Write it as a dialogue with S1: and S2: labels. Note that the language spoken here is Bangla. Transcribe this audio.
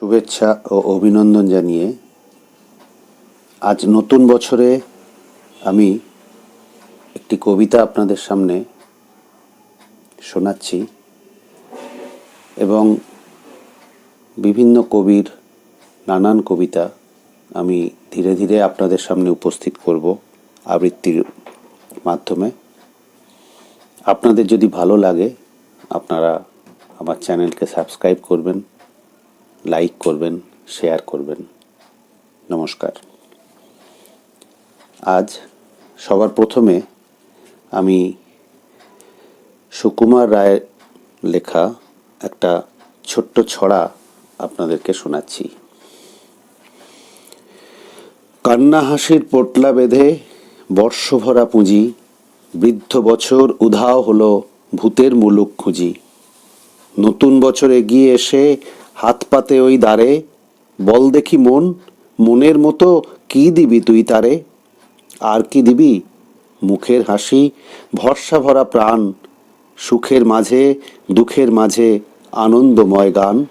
S1: শুভেচ্ছা ও অভিনন্দন জানিয়ে আজ নতুন বছরে আমি একটি কবিতা আপনাদের সামনে শোনাচ্ছি এবং বিভিন্ন কবির নানান কবিতা আমি ধীরে ধীরে আপনাদের সামনে উপস্থিত করব আবৃত্তির মাধ্যমে। আপনাদের যদি ভালো লাগে আপনারা আমার চ্যানেলকে সাবস্ক্রাইব করবেন, লাইক করবেন, শেয়ার করবেন। নমস্কার। আজ সবার প্রথমে আমি সুকুমার রায়ের লেখা একটা ছোট্ট ছড়া আপনাদেরকে শোনাচ্ছি। কান্না হাসির পোটলা বেঁধে বর্ষভরা পুঁজি, বৃদ্ধ বছর উধাও হলো ভূতের মুলুক খুঁজি। নতুন বছর এগিয়ে এসে হাত পাতে ওই দ্বারে, বল দেখি মন, মনের মতো কি দিবি তুই তারে? আর কি দিবি? মুখের হাসি, ভরসা ভরা প্রাণ, সুখের মাঝে দুঃখের মাঝে আনন্দময় গান।